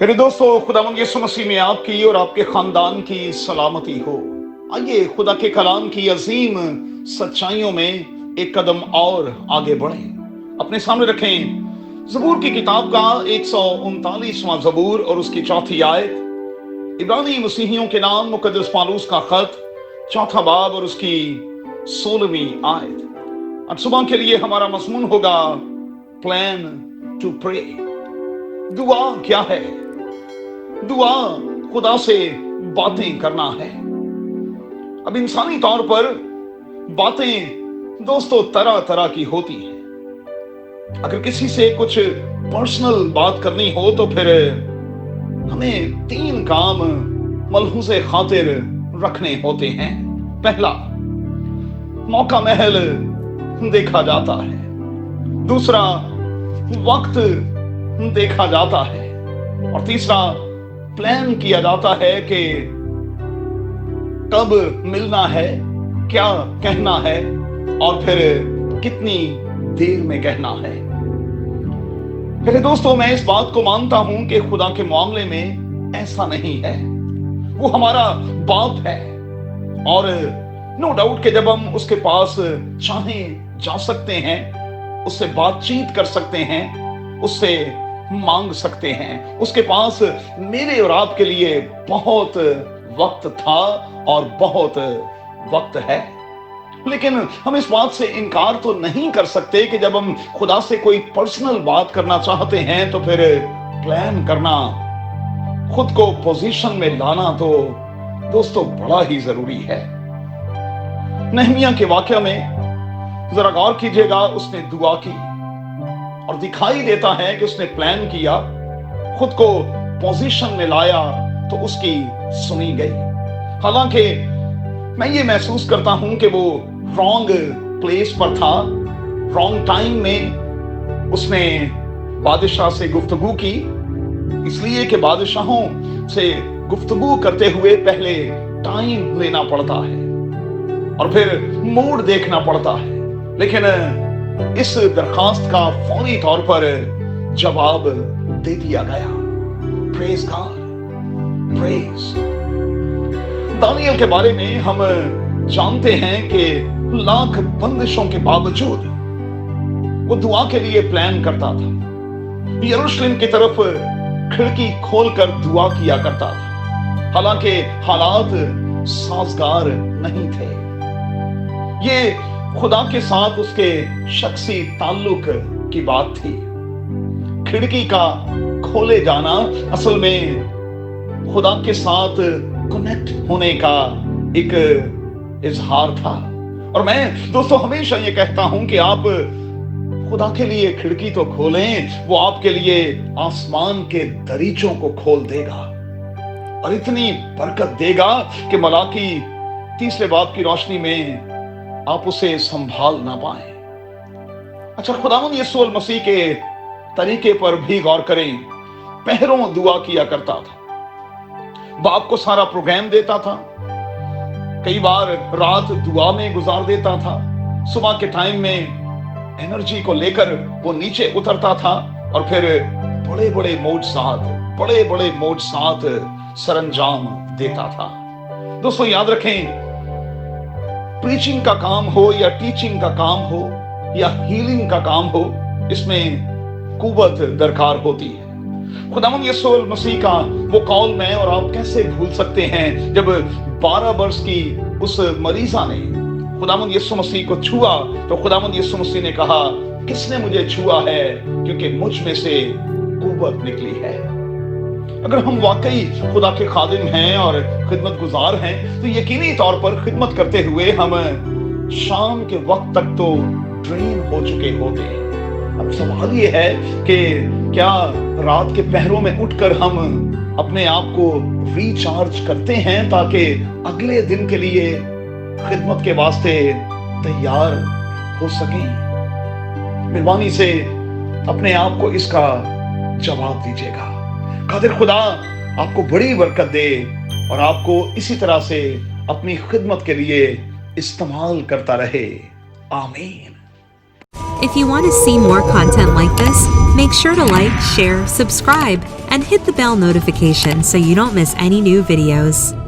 मेरे दोस्तों, खुदावंद यीशु मसीह में आपकी और आपके खानदान की सलामती हो। आइए खुदा के कलाम की अजीम सच्चाइयों में एक कदम और आगे बढ़ें। अपने सामने रखें जबूर की किताब का 139वां जबूर और उसकी चौथी आयत। इब्रानी मसीहियों के नाम मुकद्दस पालूस का खत चौथा बाब और उसकी 16वीं आयत। आज सुबह के लिए हमारा मजमून होगा प्लान टू प्रे। दुआ क्या है? दुआ खुदा से बातें करना है। अब इंसानी तौर पर बातें दोस्तों तरह तरह की होती हैं। अगर किसी से कुछ पर्सनल बात करनी हो तो फिर हमें 3 काम मलहूज़े खातिर रखने होते हैं। पहला, मौका महल देखा जाता है। दूसरा, वक्त देखा जाता है। और तीसरा, प्लान किया जाता है कि कब मिलना है, क्या कहना है और फिर कितनी देर में कहना है। मेरे दोस्तों, मैं इस बात को मानता हूं कि खुदा के मामले में ऐसा नहीं है। वो हमारा बाप है और नो डाउट कि जब हम उसके पास चाहें जा सकते हैं, उससे बातचीत कर सकते हैं, उससे मांग सकते हैं। उसके पास मेरे और आपके लिए बहुत वक्त था और बहुत वक्त है। लेकिन हम इस बात से इनकार तो नहीं कर सकते कि जब हम खुदा से कोई पर्सनल बात करना चाहते हैं तो फिर प्लान करना, खुद को पोजीशन में लाना तो दोस्तों बड़ा ही जरूरी है। नहमिया के वाकया में जरा गौर कीजिएगा। उसने दुआ की और दिखाई देता है कि उसने प्लान किया, खुद को पोजीशन में लाया तो उसकी सुनी गई। हालांकि मैं ये महसूस करता हूं कि वो रॉन्ग प्लेस पर था, रॉन्ग टाइम में उसने बादशाह से गुफ्तगू की। इसलिए कि बादशाहों से गुफ्तगू करते हुए पहले टाइम लेना पड़ता है और फिर मूड देखना पड़ता है। लेकिन इस दरखास्त का फौरी तौर पर जवाब दे दिया गया। Praise God, praise. दानियल के बारे में हम जानते हैं कि लाख बंदिशों के बावजूद वो दुआ के लिए प्लान करता था। यरूशलेम की तरफ खिड़की खोलकर दुआ किया करता था। हालांकि हालात साजगार नहीं थे। ये खुदा के साथ उसके शख्सी ताल्लुक की बात थी। खिड़की का खोले जाना असल में खुदा के साथ कनेक्ट होने का एक इजहार था। और मैं दोस्तों हमेशा ये कहता हूं कि आप खुदा के लिए खिड़की तो खोलें, वो आपके लिए आसमान के दरीचों को खोल देगा और इतनी बरकत देगा कि मलाकी 3 बाब की रोशनी में आप उसे संभाल ना पाए। अच्छा, खुदावंद यीशु मसीह के तरीके पर भी गौर करें। पहरों दुआ किया करता था। बाप को सारा प्रोग्राम देता था। कई बार रात दुआ में गुजार देता था। सुबह के टाइम में एनर्जी को लेकर वो नीचे उतरता था और फिर बड़े बड़े मोजज़ात सरंजाम देता था। दोस्तों याद रखें, प्रीचिंग का काम हो या टीचिंग का काम हो या हीलिंग का काम हो, इसमें कुव्वत दरकार होती है। खुदावंद यीशु मसीह का वो कौल मैं और आप कैसे भूल सकते हैं जब 12 वर्ष की उस मरीजा ने खुदावंद यीशु मसीह को छुआ तो खुदावंद यीशु मसीह ने कहा, किसने मुझे छुआ है? क्योंकि मुझ में से कुव्वत निकली है। अगर हम वाकई खुदा के खादिम हैं और खिदमत गुजार हैं तो यकीनी तौर पर खिदमत करते हुए हम शाम के वक्त तक तो ड्रेन हो चुके होते हैं। अब सवाल ये है कि क्या रात के पहरों में उठकर हम अपने आप को रिचार्ज करते हैं ताकि अगले दिन के लिए खिदमत के वास्ते तैयार हो सकें? मेहरबानी से अपने आप को इसका जवाब दीजिएगा। कादिर खुदा आपको बड़ी बरकत दे और आपको इसी तरह से अपनी खिदमत के लिए इस्तेमाल करता रहे। आमीन। If you want to see more content like this, Make sure to like, share, subscribe, and hit the bell notification so you don't miss any new videos.